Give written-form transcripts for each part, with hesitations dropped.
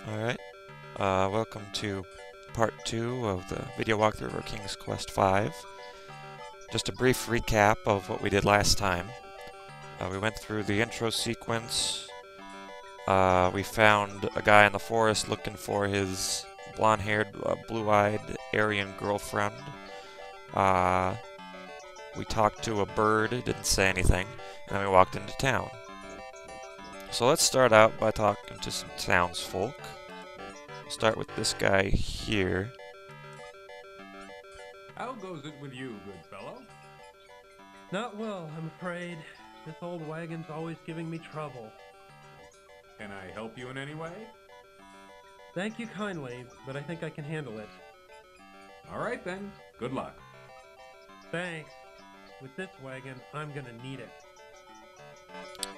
Alright, welcome to part 2 of the video walkthrough of King's Quest V. Just a brief recap of what we did last time. We went through the intro sequence. We found a guy in the forest looking for his blonde-haired, blue-eyed Aryan girlfriend. We talked to a bird, didn't say anything, and then we walked into town. So let's start out by talking to some townsfolk. We'll start with this guy here. How goes it with you, good fellow? Not well, I'm afraid. This old wagon's always giving me trouble. Can I help you in any way? Thank you kindly, but I think I can handle it. All right then. Good luck. Thanks. With this wagon, I'm gonna need it.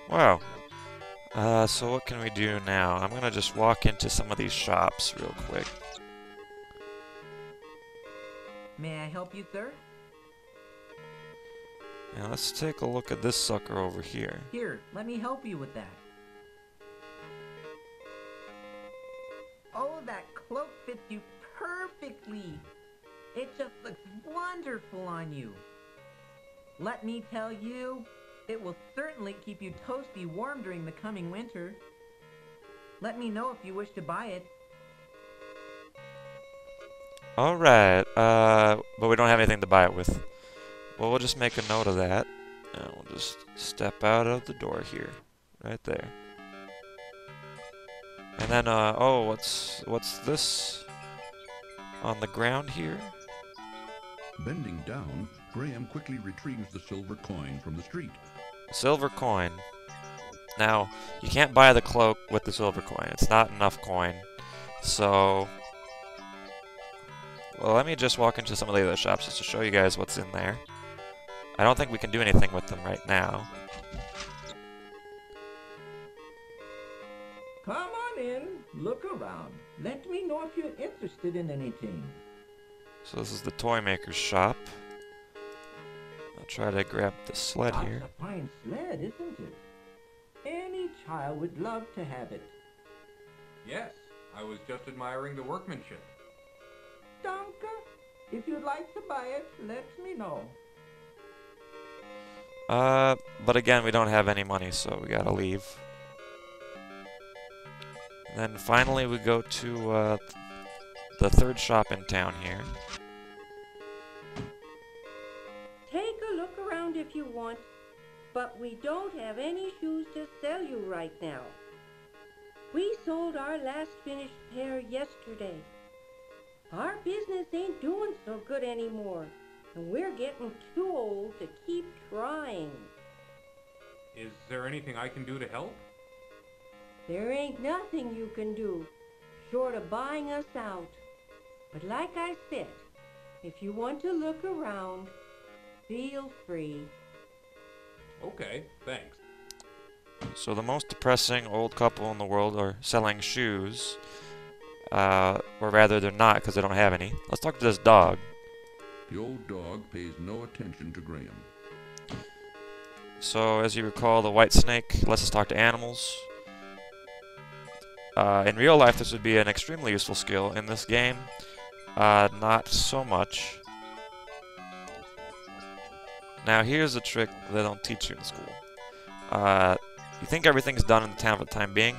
Wow. So what can we do now? I'm gonna just walk into some of these shops real quick. May I help you, sir? Now let's take a look at this sucker over here. Here, let me help you with that. Oh, that cloak fits you perfectly. It just looks wonderful on you. Let me tell you, it will certainly keep you toasty warm during the coming winter. Let me know if you wish to buy it. Alright, but we don't have anything to buy it with. Well, we'll just make a note of that. And we'll just step out of the door here. Right there. And then, oh, what's this? On the ground here? Bending down, Graham quickly retrieves the silver coin from the street. Silver coin. Now, you can't buy the cloak with the silver coin. It's not enough coin. So, well, let me just walk into some of the other shops just to show you guys what's in there. I don't think we can do anything with them right now. Come on in, look around. Let me know if you're interested in anything. So this is the toy maker's shop. I'll try to grab the sled here. That's a fine sled, isn't it? Any child would love to have it. Yes, I was just admiring the workmanship. Danke. If you'd like to buy it, let me know. But again, we don't have any money, so we gotta leave. And then finally we go to, the third shop in town here. Take a look around if you want, but we don't have any shoes to sell you right now. We sold our last finished pair yesterday. Our business ain't doing so good anymore, and we're getting too old to keep trying. Is there anything I can do to help? There ain't nothing you can do, short of buying us out. But like I said, if you want to look around, feel free. Okay, thanks. So the most depressing old couple in the world are selling shoes. Or rather, they're not because they don't have any. Let's talk to this dog. The old dog pays no attention to Graham. So, as you recall, the white snake lets us talk to animals. In real life, this would be an extremely useful skill. In this game, not so much. Now, here's a trick they don't teach you in school. You think everything's done in the town for the time being,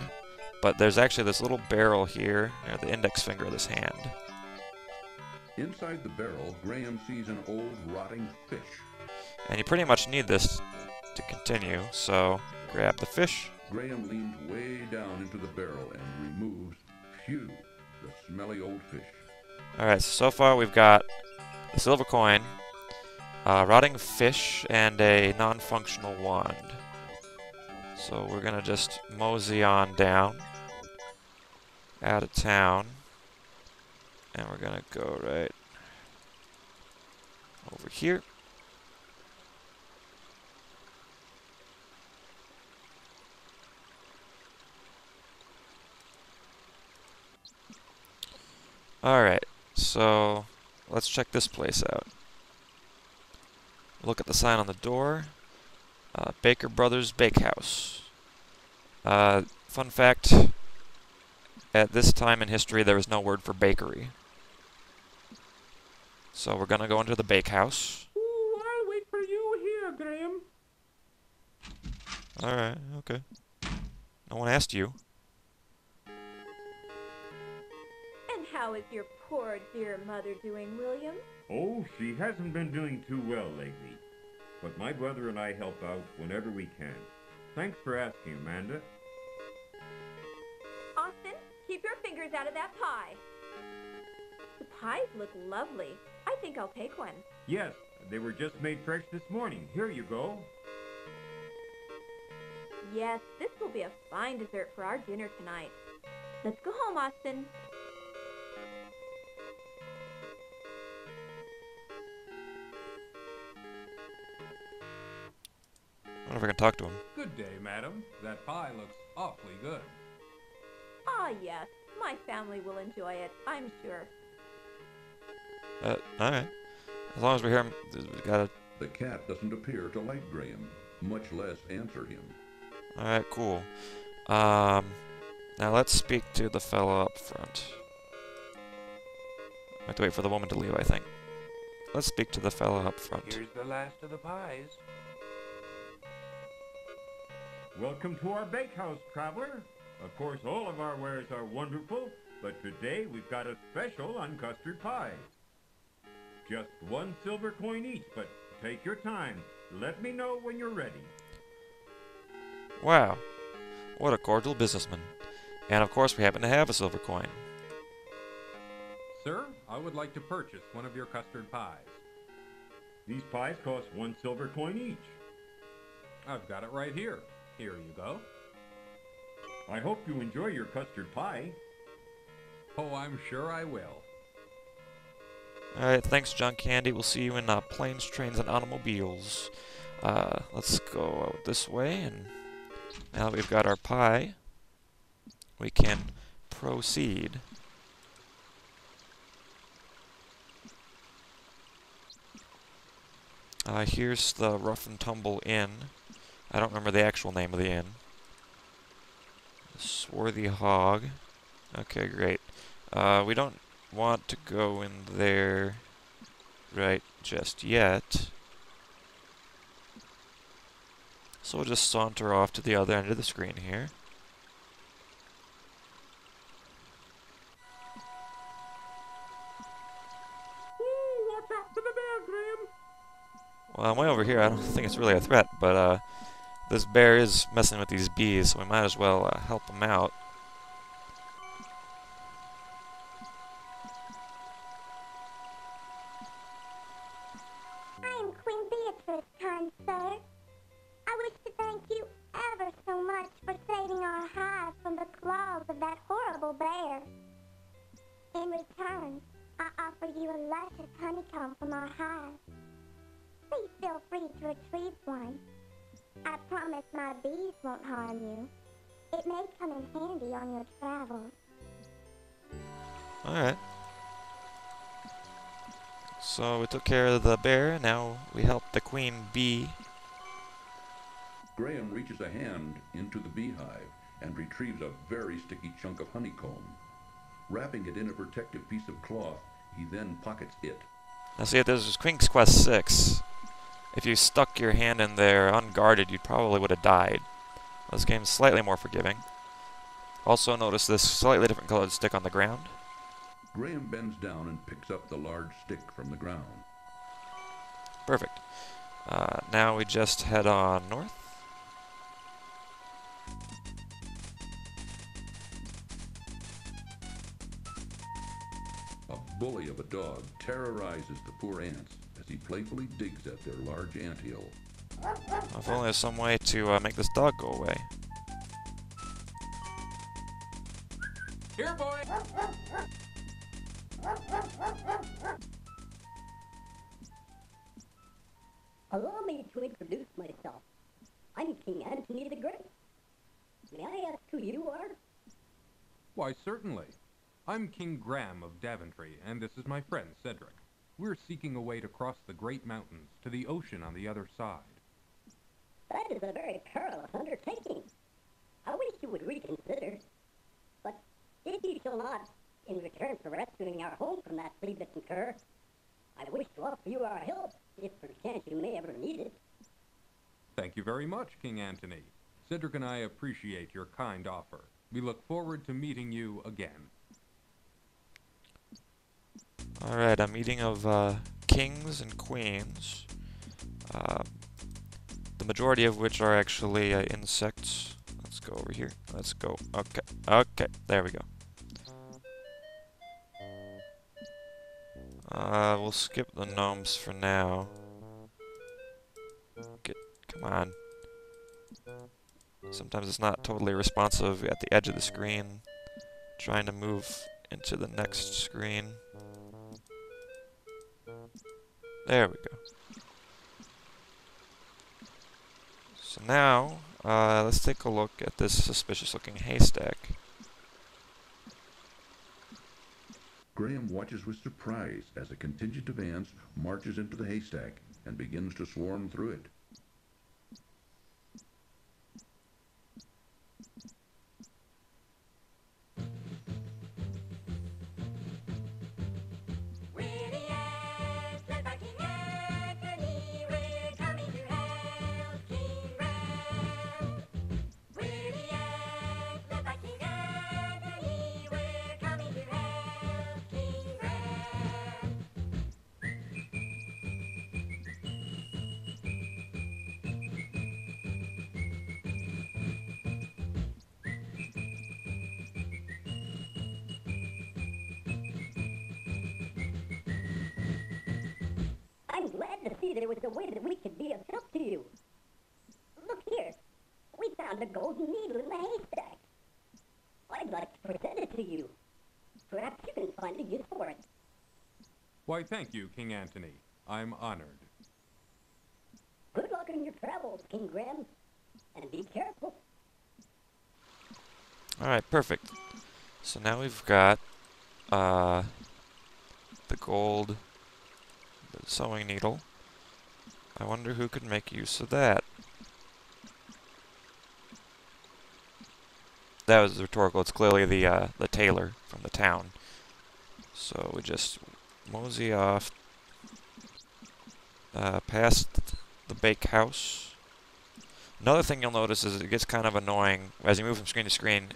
but there's actually this little barrel here near the index finger of this hand. Inside the barrel, Graham sees an old rotting fish. And you pretty much need this to continue, so grab the fish. Graham leans way down into the barrel and removes, phew, the smelly old fish. Alright, so far we've got a silver coin, rotting fish, and a non-functional wand. So we're gonna just mosey on down, out of town, and we're gonna go right over here. Alright, so let's check this place out. Look at the sign on the door. Baker Brothers Bakehouse. Fun fact, at this time in history, there was no word for bakery. So we're gonna go into the bakehouse. Ooh, I'll wait for you here, Graham. Alright, okay. No one asked you. And how is your poor dear mother doing, William? Oh, she hasn't been doing too well lately. But my brother and I help out whenever we can. Thanks for asking, Amanda. Austin, keep your fingers out of that pie. The pies look lovely. I think I'll take one. Yes, they were just made fresh this morning. Here you go. Yes, this will be a fine dessert for our dinner tonight. Let's go home, Austin. I wonder if I can talk to him. Good day, madam. That pie looks awfully good. Ah, yes. My family will enjoy it, I'm sure. Alright. As long as we hear him, we gotta... The cat doesn't appear to like Graham, much less answer him. Alright, cool. Now let's speak to the fellow up front. I have to wait for the woman to leave, I think. Let's speak to the fellow up front. Here's the last of the pies. Welcome to our bakehouse, traveler. Of course, all of our wares are wonderful, but today we've got a special on custard pies. Just 1 silver coin each, but take your time. Let me know when you're ready. Wow. What a cordial businessman. And of course we happen to have a silver coin. Sir, I would like to purchase one of your custard pies. These pies cost 1 silver coin each. I've got it right here. Here you go. I hope you enjoy your custard pie. Oh, I'm sure I will. Alright, thanks John Candy. We'll see you in planes, trains, and automobiles. Let's go out this way, and now that we've got our pie, we can proceed. Here's the Rough and Tumble Inn. I don't remember the actual name of the inn. Swarthy Hog. Okay, great. We don't want to go in there right just yet. So we'll just saunter off to the other end of the screen here. Ooh, watch out for the bear, Graham. Well, I'm way over here. I don't think it's really a threat, but this bear is messing with these bees, so we might as well help him out. I'm Queen Beatrice, kind sir. I wish to thank you ever so much for saving our hive from the claws of that horrible bear. In return, I offer you a luscious honeycomb from our hive. Please feel free to retrieve one. I promise my bees won't harm you. It may come in handy on your travels. Alright. So we took care of the bear, now we help the queen bee. Graham reaches a hand into the beehive and retrieves a very sticky chunk of honeycomb. Wrapping it in a protective piece of cloth, he then pockets it. Now see, if this was Queen's Quest 6, if you stuck your hand in there unguarded, you probably would have died. This game's slightly more forgiving. Also notice this slightly different colored stick on the ground. Graham bends down and picks up the large stick from the ground. Perfect. Now we just head on north. A bully of a dog terrorizes the poor ants as he playfully digs at their large anthill. If only there's some way to make this dog go away. Here, boy! Allow me to introduce myself. I'm King Antony the Great. May I ask who you are? Why, certainly. I'm King Graham of Daventry, and this is my friend, Cedric. We're seeking a way to cross the great mountains to the ocean on the other side. That is a very perilous undertaking. I wish you would reconsider. But if small odds in return for rescuing our home from that flea-bitten cur. I wish to offer you our help, if perchance you may ever need it. Thank you very much, King Antony. Cedric and I appreciate your kind offer. We look forward to meeting you again. Alright, a meeting of kings and queens. The majority of which are actually insects. Let's go over here. Let's go. Okay. Okay. There we go. We'll skip the gnomes for now. Come on. Sometimes it's not totally responsive at the edge of the screen. Trying to move into the next screen. There we go. So now, let's take a look at this suspicious-looking haystack. Graham watches with surprise as a contingent of ants marches into the haystack and begins to swarm through it. I'm glad to see there was a way that we could be of help to you. Look here. We found a golden needle in the haystack. I'd like to present it to you. Perhaps you can find a use for it. Why, thank you, King Antony. I'm honored. Good luck in your travels, King Graham. And be careful. Alright, perfect. So now we've got the gold sewing needle. I wonder who could make use of that. That was rhetorical. It's clearly the tailor from the town. So we just mosey off past the bakehouse. Another thing you'll notice is it gets kind of annoying as you move from screen to screen.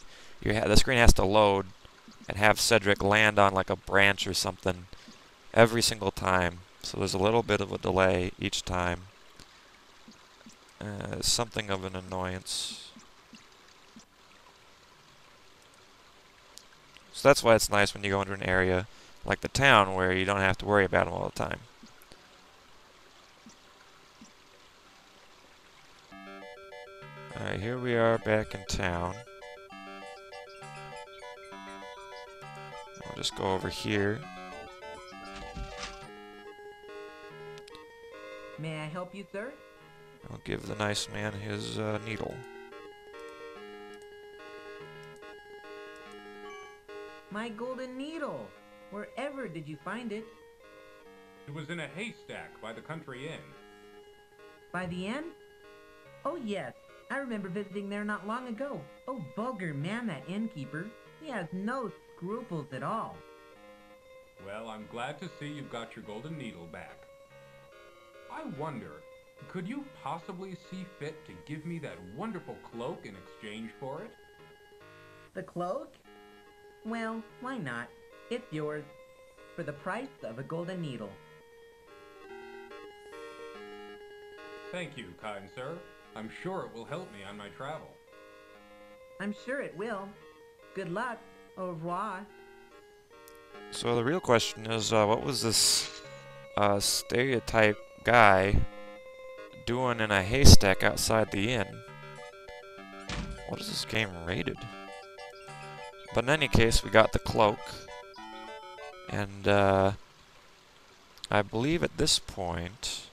The screen has to load and have Cedric land on like a branch or something every single time. So there's a little bit of a delay each time. Something of an annoyance. So that's why it's nice when you go into an area like the town where you don't have to worry about them all the time. Alright, here we are back in town. I'll just go over here. May I help you, sir? I'll give the nice man his needle. My golden needle! Wherever did you find it? It was in a haystack by the country inn. By the inn? Oh yes, I remember visiting there not long ago. Oh, vulgar man, that innkeeper. He has no scruples at all. Well, I'm glad to see you've got your golden needle back. I wonder, could you possibly see fit to give me that wonderful cloak in exchange for it? The cloak? Well, why not? It's yours. For the price of a golden needle. Thank you, kind sir. I'm sure it will help me on my travel. I'm sure it will. Good luck. Au revoir. So the real question is, what was this stereotype guy doing in a haystack outside the inn? What is this game rated? But in any case, we got the cloak. And I believe at this point,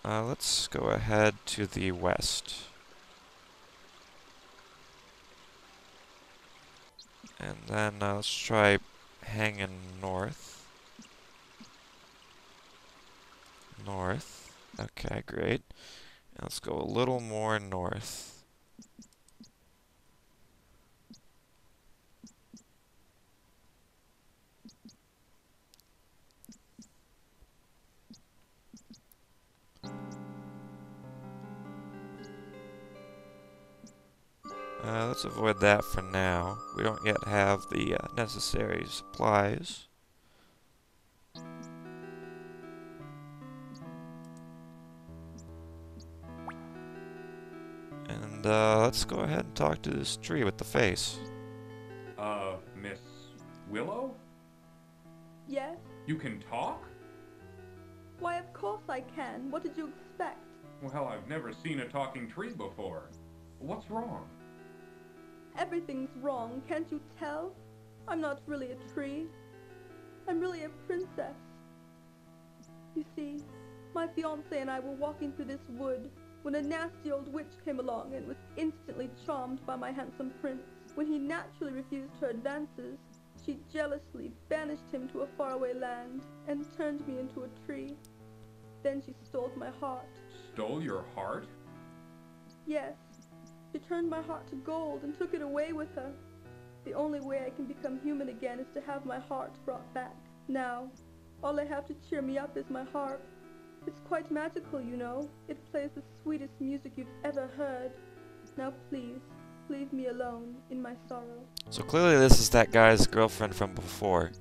let's go ahead to the west. And then let's try hanging north. North. Okay, great. And let's go a little more north. let's avoid that for now. We don't yet have the necessary supplies. And let's go ahead and talk to this tree with the face. Miss Willow? Yes? You can talk? Why, of course I can. What did you expect? Well, I've never seen a talking tree before. What's wrong? Everything's wrong, can't you tell? I'm not really a tree. I'm really a princess. You see, my fiancé and I were walking through this wood when a nasty old witch came along and was instantly charmed by my handsome prince. When he naturally refused her advances, she jealously banished him to a faraway land and turned me into a tree. Then she stole my heart. Stole your heart? Yes. She turned my heart to gold and took it away with her. The only way I can become human again is to have my heart brought back. Now, all I have to cheer me up is my harp. It's quite magical, you know. It plays the sweetest music you've ever heard. Now please, leave me alone in my sorrow. So clearly this is that guy's girlfriend from before,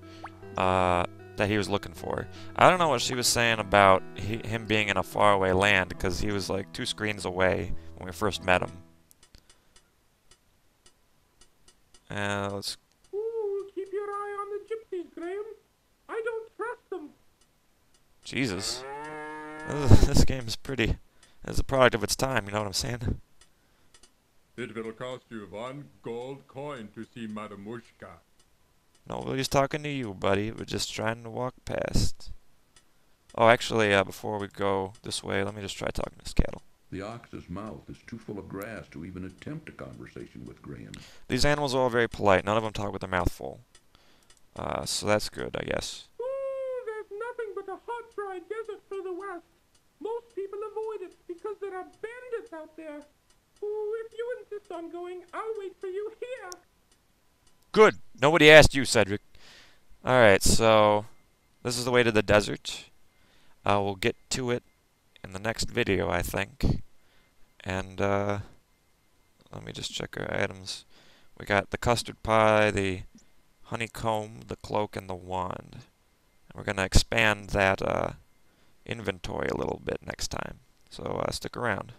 that he was looking for. I don't know what she was saying about him being in a faraway land, because he was like 2 screens away when we first met him. Let's... Ooh, keep your eye on the gypsies, Graham. I don't trust them. Jesus. This game is pretty... It's a product of its time, you know what I'm saying? It will cost you 1 gold coin to see Madamushka. Nobody's talking to you, buddy. We're just trying to walk past. Oh, actually, before we go this way, let me just try talking to this cattle. The ox's mouth is too full of grass to even attempt a conversation with Graham. These animals are all very polite. None of them talk with their mouth full. So that's good, I guess. Ooh, there's nothing but a hot, dry desert further west. Most people avoid it because there are bandits out there. Ooh, if you insist on going, I'll wait for you here. Good! Nobody asked you, Cedric. Alright, so this is the way to the desert. We'll get to it in the next video, I think. And, let me just check our items. We got the custard pie, the honeycomb, the cloak, and the wand. And we're going to expand that, inventory a little bit next time. So, stick around.